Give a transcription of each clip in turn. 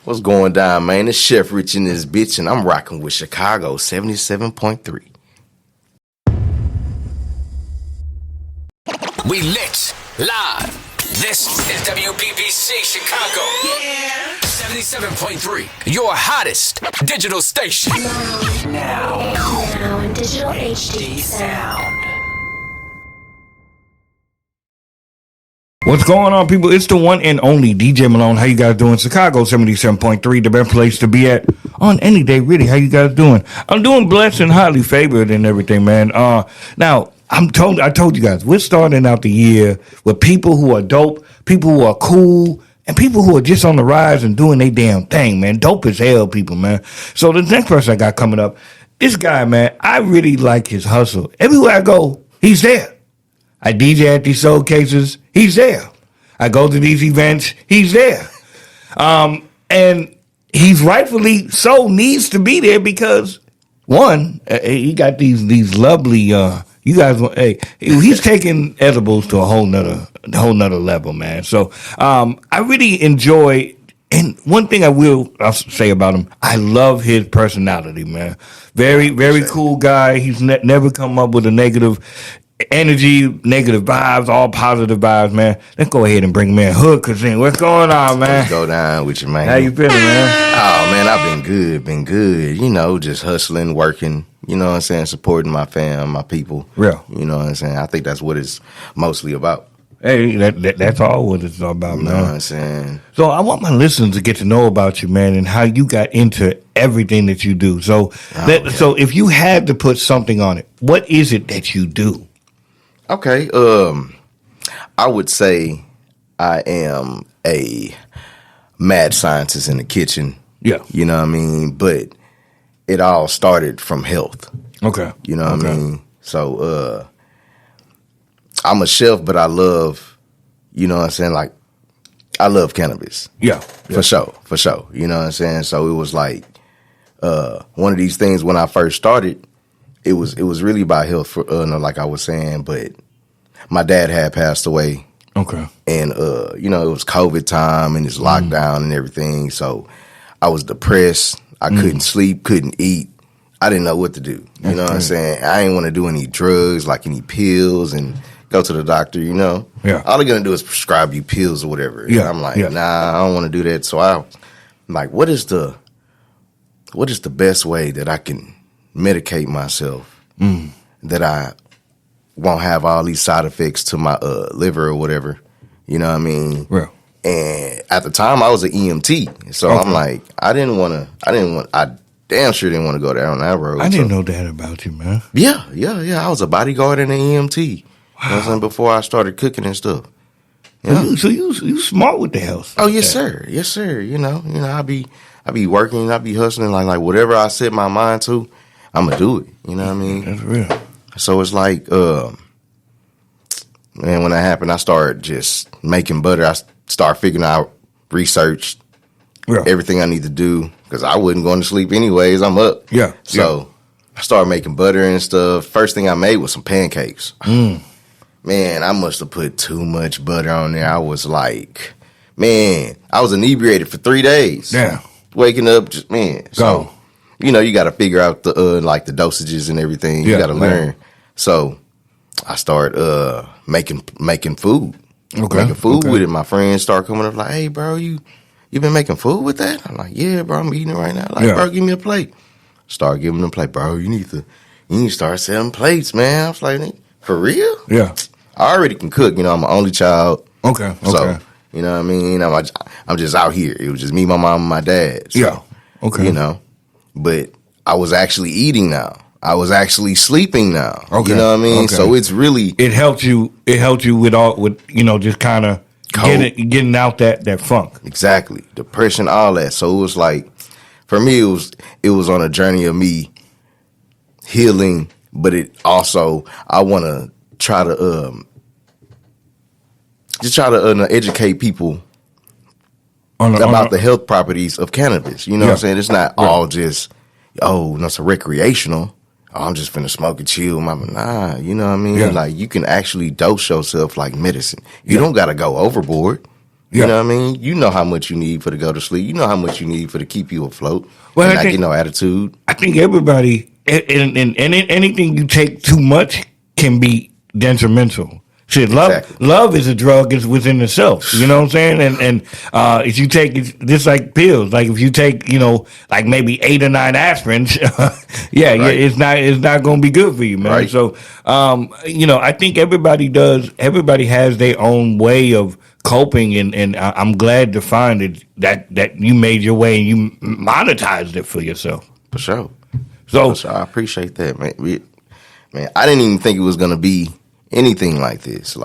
What's going down, man? It's Chef Rich in this bitch, and I'm rocking with Chicago 77.3. We lit live. This is WPPC Chicago. Yeah. 77.3, your hottest digital station. Now in digital HD sound. What's going on, people? It's the one and only DJ Malone. How you guys doing? Chicago 77.3, the best place to be at on any day, really. How you guys doing? I'm doing blessed and highly favored and everything, man. Now, I told you guys, we're starting out the year with people who are dope, people who are cool, and people who are just on the rise and doing their damn thing, man. Dope as hell, people, man. So the next person I got coming up, this guy, man, I really like his hustle. Everywhere I go, he's there. I DJ at these soul cases, he's there. I go to these events, he's there. And he's rightfully so needs to be there because, one, he got these lovely, you guys, hey, he's taking edibles to a whole nother level, man. So I really enjoy, and one thing I'll say about him, I love his personality, man. Very, very cool guy. He's never come up with a negative energy, negative vibes, all positive vibes, man. Let's go ahead and bring him in. Cuisine, what's going on, man? Let's go down with you, man. How you feeling, man? Oh, man, I've been good. You know, just hustling, working, you know what I'm saying, supporting my fam, my people. Real. You know what I'm saying? I think that's what it's mostly about. Hey, that's all what it's all about, man. You know what I'm saying? So I want my listeners to get to know about you, man, and how you got into everything that you do. So, so if you had to put something on it, what is it that you do? Okay, I would say I am a mad scientist in the kitchen. Yeah. You know what I mean? But it all started from health. Okay. You know what I mean? So, I'm a chef, but I love, you know what I'm saying? Like, I love cannabis. Yeah. For sure. You know what I'm saying? So it was like, one of these things when I first started, it was really about health, for like I was saying, but my dad had passed away. Okay. And, you know, it was COVID time and it's lockdown and everything. So I was depressed. I couldn't sleep, couldn't eat. I didn't know what to do. You know what I'm saying? I didn't want to do any drugs, like any pills and go to the doctor, you know? Yeah. All they're going to do is prescribe you pills or whatever. Yeah. And I'm like, nah, I don't want to do that. So I'm like, what is the best way that I can medicate myself that I won't have all these side effects to my liver or whatever, you know what I mean? Real. And at the time I was an EMT, so I'm like, I damn sure didn't want to go down that road. I didn't know that about you, man. Yeah. I was a bodyguard and an EMT. Wow. You know what I'm saying? Before I started cooking and stuff. Yeah. So you smart with the health. Oh yes, sir. You know, I be working, I be hustling, like whatever I set my mind to, I'm gonna do it. You know what I mean? That's real. So it's like, man, when that happened, I started just making butter. I started figuring out research, everything I need to do, because I wasn't going to sleep anyways. I'm up. Yeah. So I started making butter and stuff. First thing I made was some pancakes. Man, I must have put too much butter on there. I was like, man, I was inebriated for 3 days. Yeah. Waking up, just, man. So, you know, you got to figure out the like the dosages and everything. You got to learn. Yeah. So I started making food. Okay. Making food with it. My friends start coming up like, hey, bro, you been making food with that? I'm like, yeah, bro, I'm eating it right now. Like, bro, give me a plate. Start giving them a plate. Bro, you need to start selling plates, man. I was like, for real? Yeah. I already can cook. You know, I'm an only child. Okay. So, you know what I mean? I'm just out here. It was just me, my mom, and my dad. So, yeah. Okay. You know, but I was actually eating now. I was actually sleeping now. Okay. You know what I mean? Okay. So it's really it helped you with you know, just kind of getting out that funk. Exactly. Depression, all that. So it was like, for me, it was on a journey of me healing, but it also, I want to try to educate people about the health properties of cannabis. You know what I'm saying? It's not all just, it's a recreational. Oh, I'm just finna smoke and chill. Nah, you know what I mean? Yeah. Like, you can actually dose yourself like medicine. You don't got to go overboard. You know what I mean? You know how much you need for to go to sleep. You know how much you need for to keep you afloat. Well, and not get no attitude. I think everybody, and anything you take too much can be detrimental. Shit, love is a drug is within itself. You know what I'm saying? And if you take it just like pills, like if you take, like maybe 8 or 9 aspirins, it's not going to be good for you, man. Right. So, I think everybody has their own way of coping, and I'm glad to find that you made your way and you monetized it for yourself. For sure. So I appreciate that, man. Man, I didn't even think it was going to be anything like this,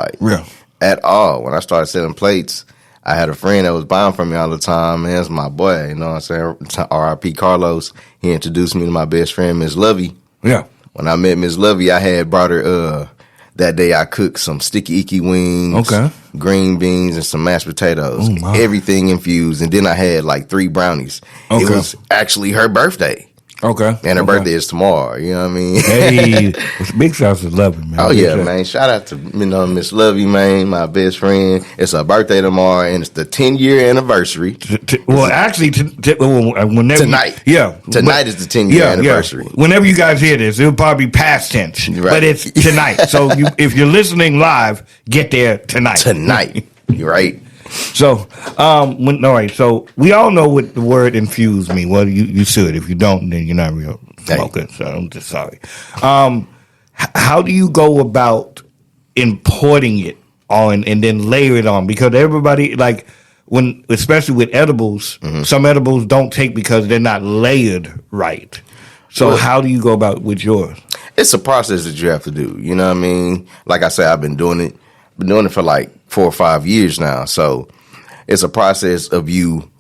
at all. When I started selling plates, I had a friend that was buying from me all the time. Man, that's my boy, you know what I'm saying? R.I.P. Carlos. He introduced me to my best friend, Miss Lovey. Yeah. When I met Miss Lovey, I had brought her, that day I cooked some sticky icky wings, green beans, and some mashed potatoes. Everything infused. And then I had like 3 brownies. Okay. It was actually her birthday. Okay. And her birthday is tomorrow. You know what I mean? Hey, big shout to Lovey, man. Oh, yeah, man. Shout out to, Miss Lovey, man, my best friend. It's her birthday tomorrow, and it's the 10-year anniversary. Whenever tonight. Tonight is the 10-year anniversary. Yeah. Whenever you guys hear this, it'll probably be past tense. Right. But it's tonight. So if you're listening live, get there tonight. Tonight. You're right. So, so we all know what the word infused means. Well, you should. If you don't, then you're not real smoker. So I'm just sorry. How do you go about importing it on and then layer it on? Because everybody, especially with edibles, some edibles don't take because they're not layered right. So how do you go about with yours? It's a process that you have to do. You know what I mean? Like I said, I've been doing it for like 4 or 5 years now. So it's a process of you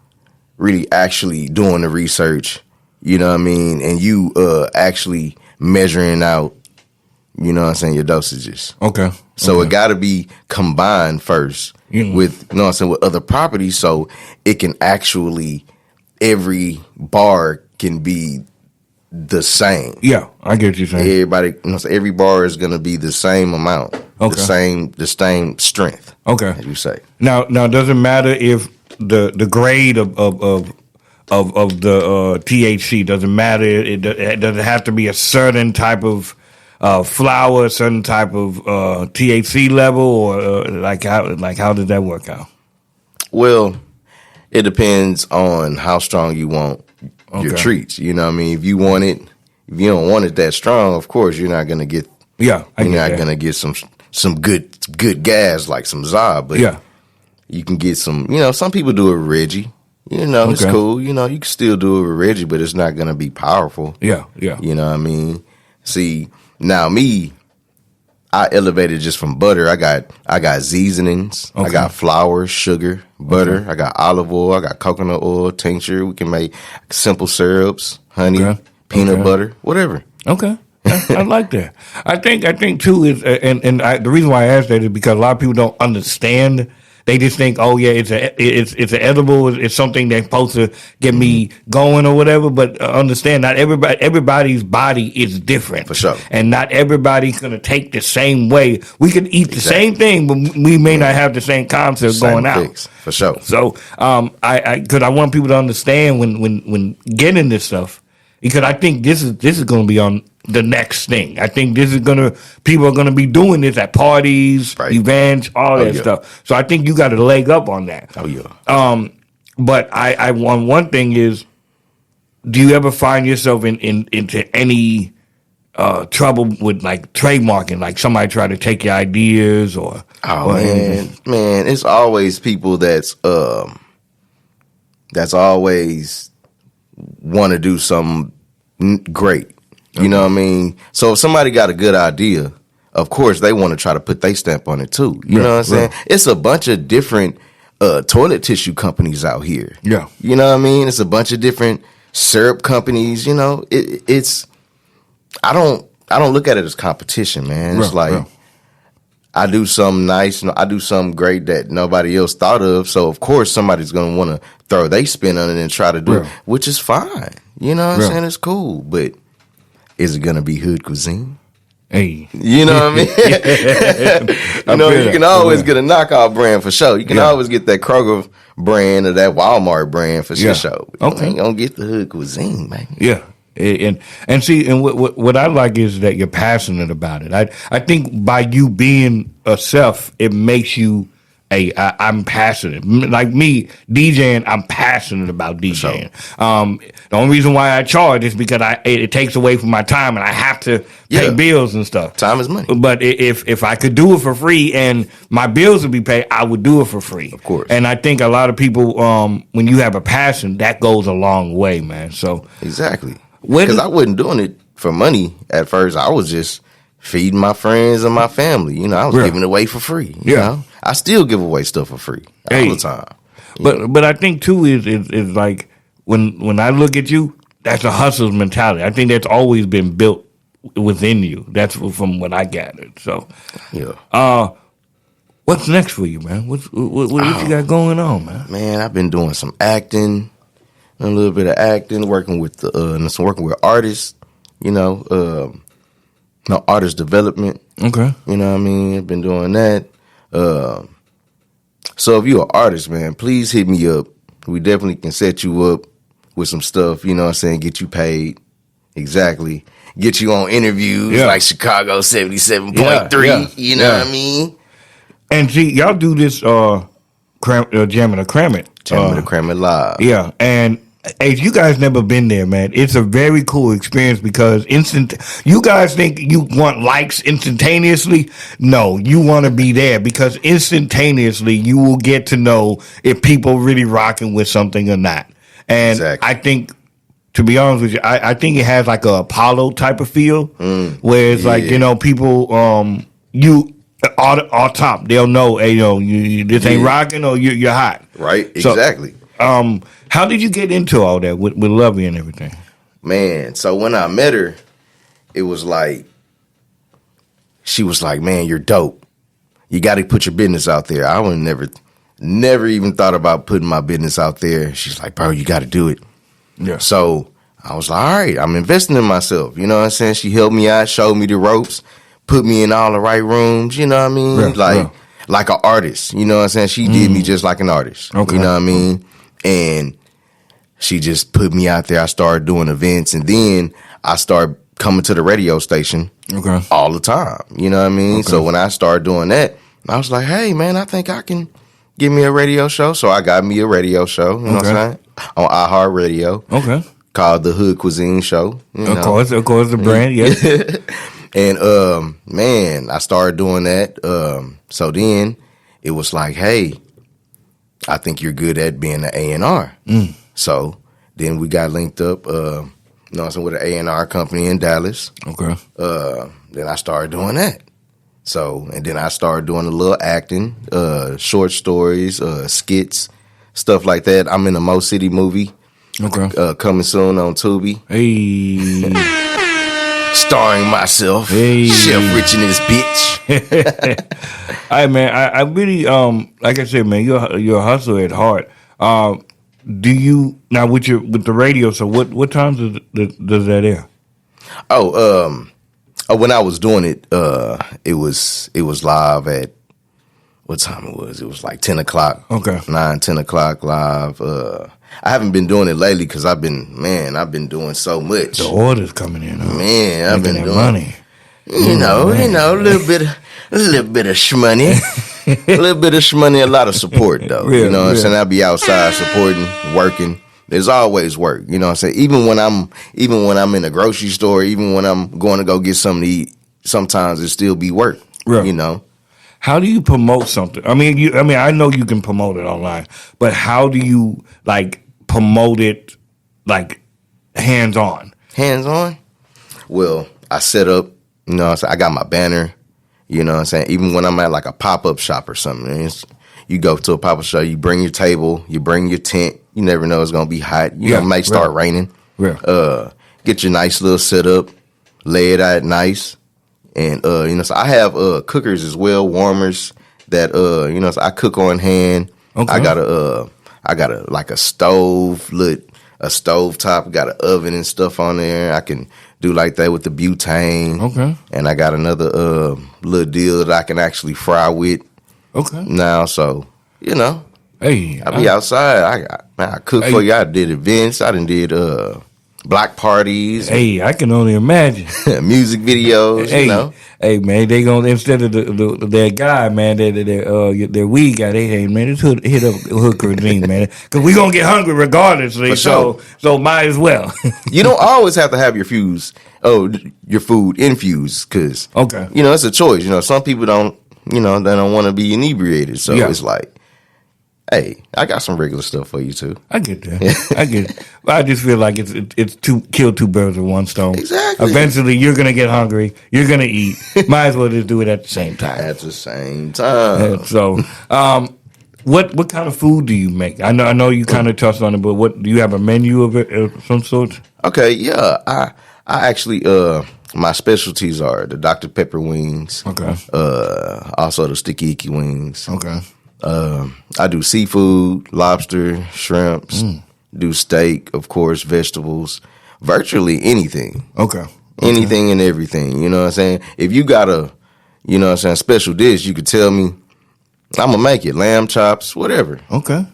really actually doing the research, you know what I mean? And you actually measuring out, you know what I'm saying, your dosages. Okay. So it got to be combined first with, you know what I'm saying, with other properties. So it can actually, every bar can be the same. Yeah, I get what you're saying. Everybody, every bar is going to be the same amount, the same strength. Okay, as you say. Now, does it matter if the grade of the THC doesn't matter? Does it have to be a certain type of flower, a certain type of THC level, or how does that work out? Well, it depends on how strong you want your treats. You know what I mean? If you don't want it that strong, of course you're not gonna get gonna get some good gas like some za, but you can get some, some people do it with Reggie. It's cool. You can still do it with Reggie, but it's not gonna be powerful. Yeah. You know what I mean? See, now me, I elevated just from butter. I got seasonings. I got flour, sugar, butter. I got olive oil. I got coconut oil, tincture. We can make simple syrups, honey, peanut butter, whatever. Okay. I like that. I think too is, the reason why I asked that is because a lot of people don't understand. They just think, oh yeah, it's an edible. It's something that's supposed to get me going or whatever. But understand, not everybody's body is different, for sure, and not everybody's gonna take the same way. We could eat the same thing, but we may not have the same concept going out. For sure. So, because I want people to understand when getting this stuff, because I think this is going to be on the next thing. I think people are gonna be doing this at parties, events, all that stuff. So I think you got a leg up on that. Oh yeah. But I one thing is, do you ever find yourself into any trouble with like trademarking? Like somebody try to take your ideas or? Oh man, it's always people that's always want to do something great. You know what I mean? So if somebody got a good idea, of course they want to try to put their stamp on it too. You know what I'm saying? It's a bunch of different toilet tissue companies out here. Yeah. You know what I mean? It's a bunch of different syrup companies. It's I don't look at it as competition, man. It's I do something nice, I do something great that nobody else thought of. So of course somebody's gonna want to throw their spin on it and try to do it, which is fine. You know what I'm saying? It's cool, but is it gonna be hood cuisine? Hey. You know what I mean? You can always get a knockoff brand for sure. You can always get that Kroger brand or that Walmart brand for sure. Okay. You ain't gonna get the hood cuisine, man. Yeah. And see, and what I like is that you're passionate about it. I think by you being a self, it makes you I'm passionate. Like me, DJing, I'm passionate about DJing. The only reason why I charge is because it takes away from my time and I have to pay bills and stuff. Time is money. But if I could do it for free and my bills would be paid, I would do it for free. Of course. And I think a lot of people, when you have a passion, that goes a long way, man. So exactly. Because I wasn't doing it for money at first. I was just feeding my friends and my family. You know, I was giving it away for free. You know? I still give away stuff for free all the time. But I think too is like when I look at you, that's a hustler's mentality. I think that's always been built within you. That's from what I gathered. So what's next for you, man? What you got going on, man? Man, I've been doing some acting, a little bit of acting, working with artists. You know, artist development. Okay. You know what I mean? I've been doing that. So if you're an artist, man, please hit me up. We definitely can set you up with some stuff, you know what I'm saying, get you paid. Exactly. Get you on interviews like Chicago 77.3, you know what I mean? And see, y'all do this Jamming to Cram It. Jamming to Cram It live. Yeah, and if you guys never been there, man, it's a very cool experience because you guys think you want likes instantaneously. No, you want to be there because instantaneously you will get to know if people really rocking with something or not. And I think, to be honest with you, I think it has like a Apollo type of feel where it's like, you know, people, you all top, they'll know, hey, you this ain't rocking or you're hot. Right, exactly. So, how did you get into all that with Lovey and everything? Man, so when I met her, it was like, she was like, man, you're dope. You got to put your business out there. I would never even thought about putting my business out there. She's like, bro, you got to do it. Yeah. So I was like, all right, I'm investing in myself. You know what I'm saying? She helped me out, showed me the ropes, put me in all the right rooms. You know what I mean? Like an artist. You know what I'm saying? She did me just like an artist. Okay. You know what I mean? And she just put me out there. I started doing events, and then I started coming to the radio station all the time. You know what I mean? So when I started doing that, I was like, hey, man, I think I can get me a radio show. So I got me a radio show, you know what I'm saying, on iHeartRadio. Called the Hood Cuisine Show. Of course, the brand, yeah. And, man, I started doing that. So then it was like, hey, I think you're good at being an A&R. So then we got linked up, you know what I'm saying, with an A&R company in Dallas. Then I started doing that. So, and then I started doing a little acting, short stories, skits, stuff like that. I'm in a Mo City movie. Coming soon on Tubi. Hey. Starring myself. Hey. Chef Rich in this bitch. All right, man. I really, like I said, man, you're a hustler at heart. Do you, now with the radio, so what times does that air? When I was doing it, it was live at, what time it was? It was like 10 o'clock. 10 o'clock live. I haven't been doing it lately because I've been doing so much. The orders coming in. Man, I've been doing money. You know, a little bit of shmoney. A little bit of shmoney, a lot of support though. You know what I'm saying? I'll be outside supporting, working. There's always work. You know what I'm saying? Even when I'm in a grocery store, even when I'm going to go get something to eat, sometimes it still be work. You know? How do you promote something? I mean, I know you can promote it online, but how do you like promote it like hands on? Hands on? Well, I set up, you know what I'm saying? I got my banner, you know what I'm saying? Even when I'm at like a pop-up shop or something, you go to a pop-up shop, you bring your table, you bring your tent, you never know it's going to be hot. You know, it might start raining. Get your nice little setup, lay it out nice. And, you know, so I have cookers as well, warmers that, you know, so I cook on hand. I got a stove top, got an oven and stuff on there. I can do like that with the butane. Okay. And I got another little deal that I can actually fry with. Okay. Now, so Hey, I be outside. I cook for you. I did events. I done did block parties. Hey, I can only imagine. Music videos. Hey, hey, man, they gonna instead of their guy, man, their weed guy, they hey man, just hit up Hookah Cuisine, man, because we gonna get hungry regardless. So might as well. You don't always have to have your food infused, because it's a choice. Some people don't. They don't want to be inebriated, so it's like, hey, I got some regular stuff for you too. I get that. I get it. I just feel like it's kill two birds with one stone. Exactly. Eventually, you're gonna get hungry. You're gonna eat. Might as well just do it at the same time. At the same time. So, what kind of food do you make? I know you kind of touched on it, but what do you have a menu of it of some sort? Okay, yeah. I actually my specialties are the Dr. Pepper wings. Okay. Also the sticky icky wings. Okay. I do seafood, lobster, shrimps, do steak, of course, vegetables, virtually anything. Okay. Anything and everything. You know what I'm saying? If you got a, special dish, you could tell me, I'm going to make it. Lamb chops, whatever. Okay.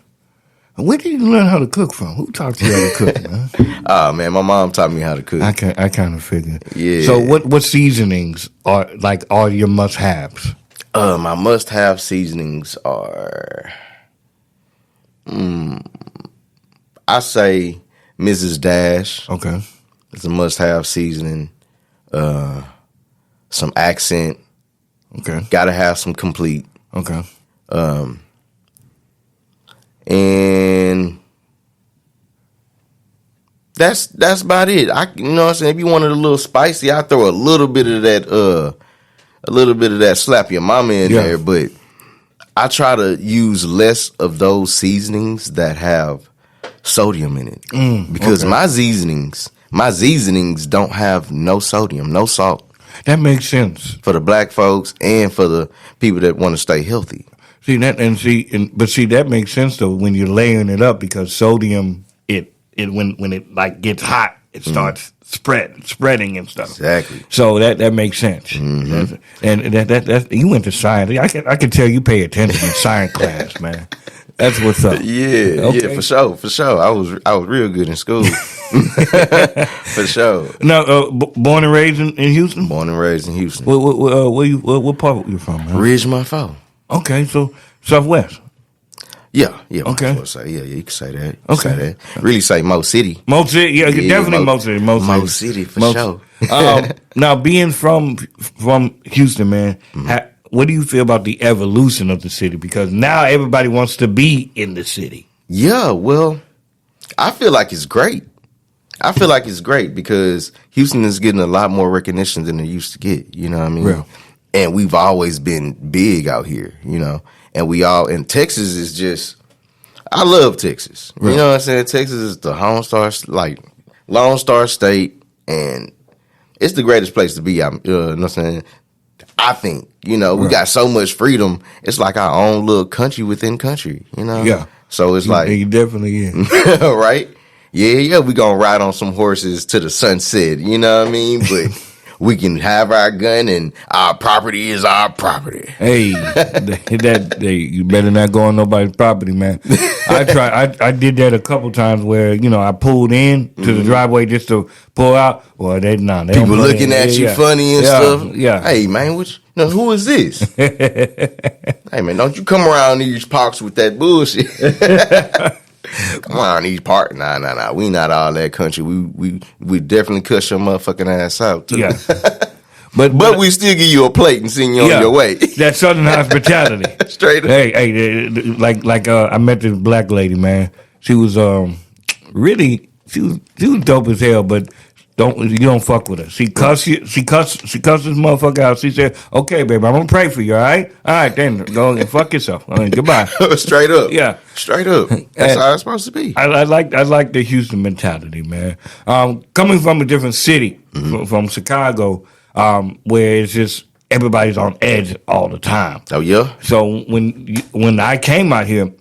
Where did you learn how to cook from? Who taught you how to cook, man? Oh, man, my mom taught me how to cook. I kind of figured. Yeah. So what seasonings are your must-haves? My must-have seasonings are, I say Mrs. Dash. Okay. It's a must-have seasoning. Some accent. Okay. Got to have some complete. Okay. And that's about it. What I'm saying? If you wanted a little spicy, I throw a little bit of that slap your mama in there, but I try to use less of those seasonings that have sodium in it. Because my seasonings don't have no sodium, no salt. That makes sense. For the black folks and for the people that want to stay healthy. But that makes sense though when you're layering it up, because sodium when it like gets hot, it starts spreading and stuff. Exactly. So that makes sense. Mm-hmm. And that you went to science. I can tell you pay attention in science class, man. That's what's up. Yeah, for sure. I was real good in school. For sure. Now, born and raised in Houston. Born and raised in Houston. What part you from, man? Ridgemont Falls. Okay, so Southwest. Yeah. Okay. You can say that. Okay. Say that. Really say Mo City. Mo City, definitely Mo City. Mo City, for sure. Now, being from Houston, man, what do you feel about the evolution of the city? Because now everybody wants to be in the city. Yeah, well, I feel like it's great. Because Houston is getting a lot more recognition than it used to get. You know what I mean? Real. And we've always been big out here, and Texas is just, I love Texas. Real. You know what I'm saying? Texas is the Lone Star State, and it's the greatest place to be. You know what I'm saying? I think, we got so much freedom. It's like our own little country within country, Yeah. So it's like. You definitely is. Right? Yeah, we gonna ride on some horses to the sunset, you know what I mean? But we can have our gun and our property is our property. Hey, you better not go on nobody's property, man. I did that a couple times where, I pulled in to the driveway just to pull out. Well, they people looking at you funny and stuff. Yeah. Hey, man, who is this? Hey, man, don't you come around these parks with that bullshit. Come on, these parks. Nah. We not all that country. We definitely cuss your motherfucking ass out too. Yeah. But we still give you a plate and send you on your way. That Southern hospitality. Straight up. Hey, like I met this black lady, man. She was really she was dope as hell, but you don't fuck with her. She cussed this motherfucker out. She said, "Okay, baby, I'm gonna pray for you. All right, then go and fuck yourself. Goodbye." Straight up. Yeah, straight up. That's how it's supposed to be. I like the Houston mentality, man. Coming from a different city, from Chicago, where it's just everybody's on edge all the time. Oh yeah. So when I came out here,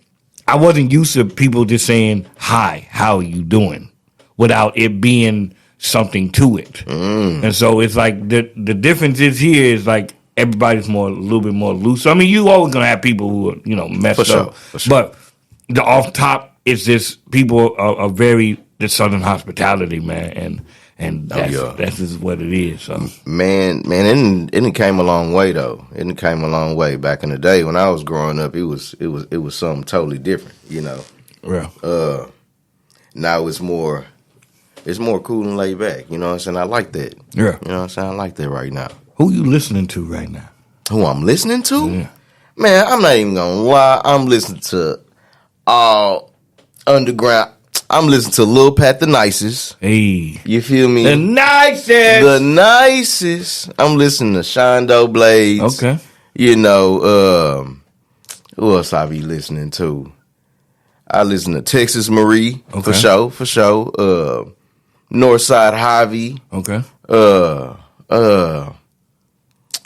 I wasn't used to people just saying, "Hi, how are you doing?" without it being something to it. And so it's like the difference is here is like everybody's a little bit more loose. I mean, you always gonna have people who are, you know, messed up. For sure. But the off top is just people are very the Southern hospitality, man, and that's just what it is. So man, it came a long way though. It came a long way back in the day when I was growing up. It was something totally different, you know. Yeah. Now it's more cool and laid back. You know what I'm saying? I like that. Yeah. You know what I'm saying? I like that right now. Who you listening to right now? Who I'm listening to? Yeah. Man, I'm not even gonna lie. I'm listening to all underground. I'm listening to Lil Pat the Nicest. Hey. You feel me? The nicest. The nicest. I'm listening to Shondo Blades. Okay. You know, who else I be listening to? I listen to Texas Marie for sure. Northside Javi. Okay.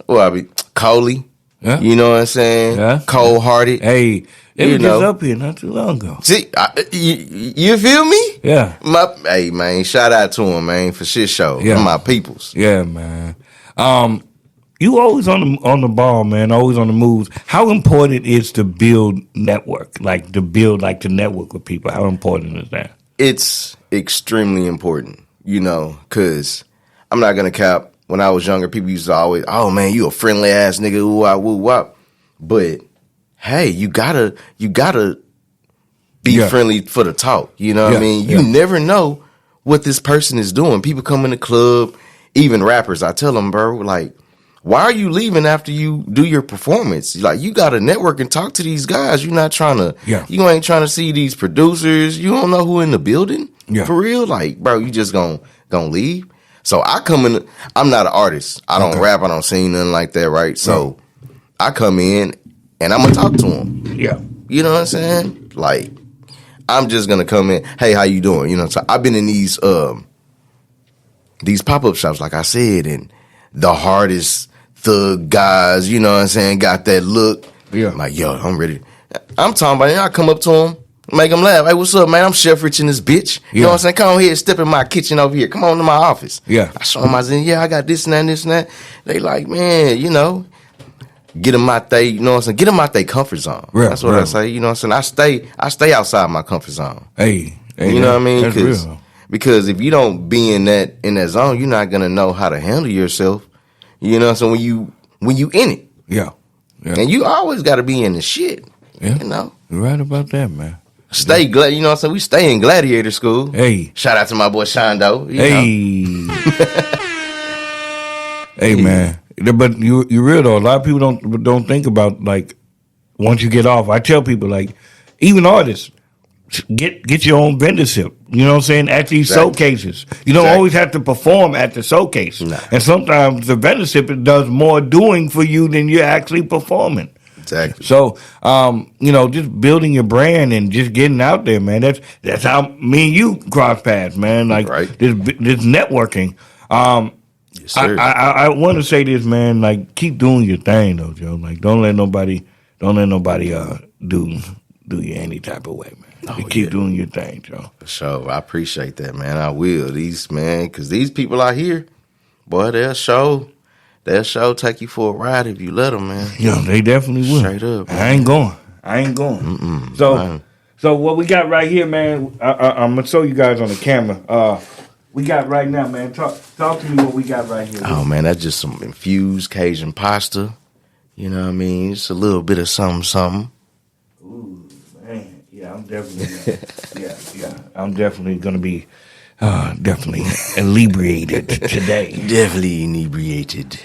Well, I be Coley. Yeah. You know what I'm saying? Yeah. Cold Hearted. Hey, they were just up here not too long ago. See, you feel me? Yeah. Hey, man, shout out to him, man, for shit show. Yeah. My peoples. Yeah, man. You always on the ball, man. Always on the moves. How important is to build network, to network with people? How important is that? It's extremely important, you know, because I'm not gonna cap. When I was younger, people used to always, oh man, you a friendly ass nigga, woo wop, woo wop. But hey, you gotta be friendly for the talk. You know what I mean? You never know what this person is doing. People come in the club, even rappers. I tell them, bro, like, why are you leaving after you do your performance? Like, you got to network and talk to these guys. You're not trying to, you ain't trying to see these producers. You don't know who in the building for real. Like, bro, you just gonna leave. So I come in, I'm not an artist. I don't rap. I don't sing nothing like that. Right. So I come in and I'm going to talk to them. Yeah. You know what I'm saying? Like, I'm just going to come in. Hey, how you doing? You know, so I've been in these pop-up shops, like I said, and the hardest thug guys, you know what I'm saying, got that look. Yeah. I'm like, yo, I'm ready. I'm talking about it. I come up to him, make him laugh. Hey, what's up, man? I'm Chef Rich in this bitch. You know what I'm saying? Come on here, step in my kitchen over here. Come on to my office. Yeah. I show them, I said, I got this and that and this and that. They like, man, you know, get them out there, you know what I'm saying? Get them out their comfort zone. Real, that's what I say, you know what I'm saying? I stay outside my comfort zone. Hey you know what I mean? That's real. Because if you don't be in that zone, you're not gonna know how to handle yourself. You know, so when you in it, and you always got to be in the shit. Yeah, you know, you're right about that, man. Stay glad, you know. So we stay in gladiator school. Hey, shout out to my boy Shondo. Hey, hey, man. But you real though. A lot of people don't think about, like, once you get off. I tell people, like, even artists, get your own vendorship. You know what I'm saying? At these showcases. You don't always have to perform at the showcase. Nah. And sometimes the vendorship does more doing for you than you're actually performing. Exactly. So, you know, just building your brand and just getting out there, man. That's how me and you cross paths, man. Like, this networking. Yes, sir. I want to say this, man. Like, keep doing your thing, though, Joe. Like, don't let nobody do you any type of way, man. Keep doing your thing, Joe. For sure. I appreciate that, man. I will. Because these people out here, boy, they'll show take you for a ride if you let them, man. Yeah, they definitely will. Straight up. Man. I ain't going. So what we got right here, man, I'm going to show you guys on the camera. We got right now, man. Talk to me what we got right here. Oh, man, that's just some infused Cajun pasta. You know what I mean? Just a little bit of something. Ooh, man. Yeah, I'm definitely I'm definitely gonna be definitely inebriated today. Definitely inebriated.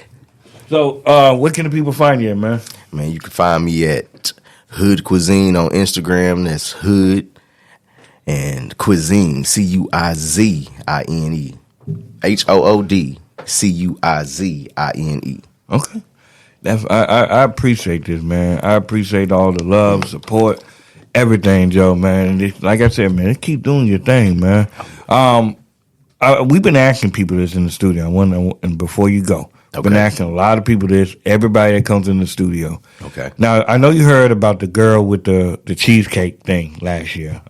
So, where can the people find you, man? Man, you can find me at Hood Cuisine on Instagram. That's Hood and Cuisine, Cuizine, HOOD, Cuizine. Okay. I appreciate this, man. I appreciate all the love, support, everything, Joe, man. And like I said, man, keep doing your thing, man. We've been asking people this in the studio. And before you go, I've been asking a lot of people this, everybody that comes in the studio. Okay. Now, I know you heard about the girl with the cheesecake thing last year.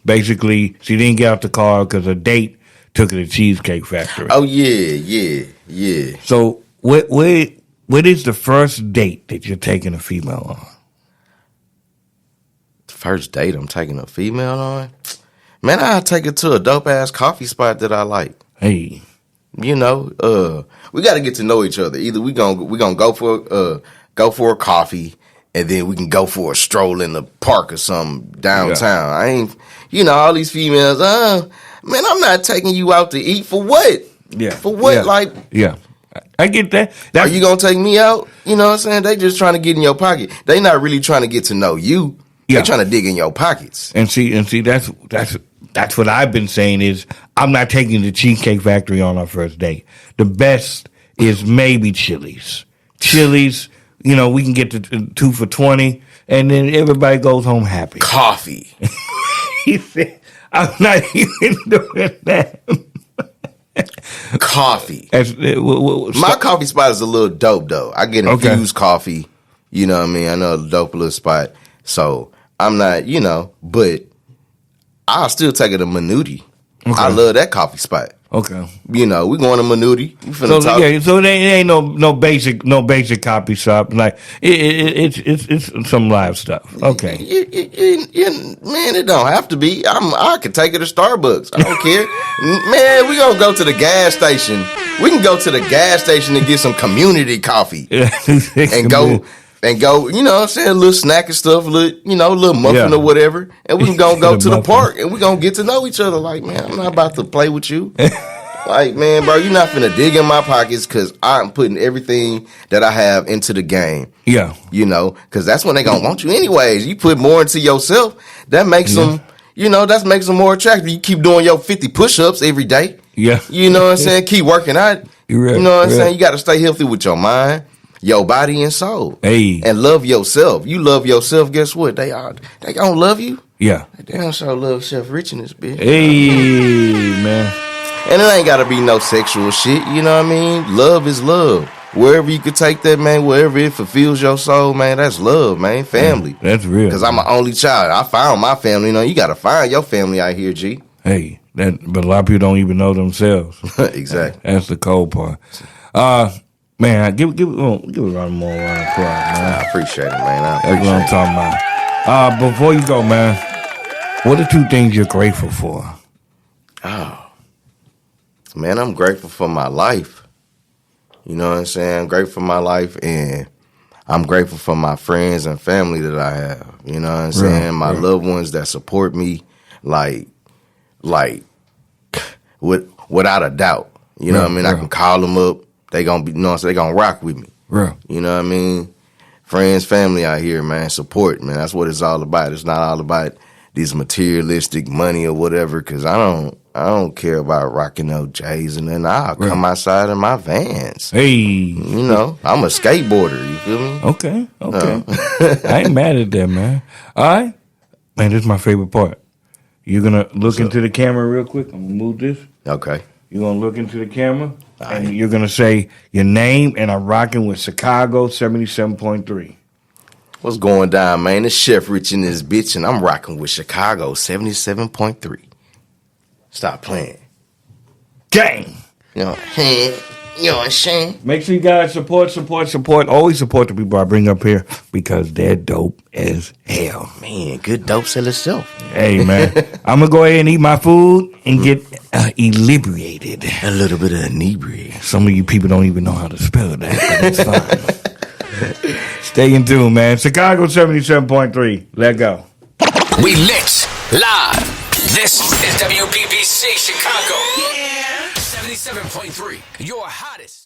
Basically, she didn't get out the car because her date took her to Cheesecake Factory. Oh yeah. So what is the first date that you're taking a female on? First date I'm taking a female on? Man, I'll take her to a dope ass coffee spot that I like. Hey. You know, we got to get to know each other. Either we gonna go for a coffee, and then we can go for a stroll in the park or something downtown. Yeah. I ain't, all these females. Man, I'm not taking you out to eat for what? Yeah, for what? Yeah. Like, yeah, I get that. Are you gonna take me out? You know what I'm saying? They just trying to get in your pocket. They not really trying to get to know you. Yeah. They're trying to dig in your pockets. And see, that's what I've been saying is I'm not taking the Cheesecake Factory on our first date. The best is maybe Chili's. Chili's, we can get to 2 for $20, and then everybody goes home happy. Coffee. He said, I'm not even doing that. Coffee. My coffee spot is a little dope, though. I get infused coffee. You know what I mean? I know a dope little spot. So I'm not, but I'll still take it to Manuti. Okay. I love that coffee spot. Okay. We going to Manuti. So there ain't no basic coffee shop. Like it's some live stuff. Okay. Man, it don't have to be. I could take it to Starbucks. I don't care. Man, we gonna go to the gas station. We can go to the gas station and get some community coffee and go, you know what I'm saying, a little snack and stuff, a little muffin or whatever. And we can go to the park and we're going to get to know each other. Like, man, I'm not about to play with you. Like, man, bro, you're not finna dig in my pockets because I'm putting everything that I have into the game. Yeah. Because that's when they going to want you anyways. You put more into yourself, that makes them, that makes them more attractive. You keep doing your 50 push-ups every day. Yeah. You know what I'm saying? Keep working out. You're right. You know what I'm saying? You got to stay healthy with your mind, your body and soul. Hey. And love yourself. You love yourself, guess what? They gonna love you. Yeah. They don't show love self-rich in this bitch. Hey, man. And it ain't gotta be no sexual shit, you know what I mean? Love is love. Wherever you could take that, man, wherever it fulfills your soul, man, that's love, man. Family. That's real. Because I'm an only child. I found my family. You gotta find your family out here, G. Hey, but a lot of people don't even know themselves. Exactly. That's the cold part. Man, give it one more round of applause, man. I appreciate it, man. That's what I'm talking about. Before you go, man, what are 2 things you're grateful for? Oh, man, I'm grateful for my life. You know what I'm saying? I'm grateful for my life, and I'm grateful for my friends and family that I have. You know what I'm saying? My loved ones that support me, like without a doubt. You know what I mean? I can call them up. They gonna be, they gonna rock with me. Real. You know what I mean? Friends, family out here, man. Support, man. That's what it's all about. It's not all about this materialistic money or whatever. Because I don't care about rocking no J's and then I'll come outside in my Vans. Hey, I'm a skateboarder. You feel me? Okay. I ain't mad at that, man. All right, man. This is my favorite part. You're gonna look into the camera real quick. I'm gonna move this. Okay. You're gonna look into the camera. And you're going to say your name, and I'm rocking with Chicago 77.3. What's going down, man? It's Chef Rich in this bitch, and I'm rocking with Chicago 77.3. Stop playing. Gang! You know what I'm saying? Make sure you guys support. Always support the people I bring up here because they're dope as hell. Man, good dope sell itself. Hey, man. I'm going to go ahead and eat my food and get inebriated. A little bit of inebriated. Some of you people don't even know how to spell that, but it's fine. Stay in tune, man. Chicago 77.3. Let go. We lit live. This is WPPC Chicago. Yeah. 77.3. Your hottest.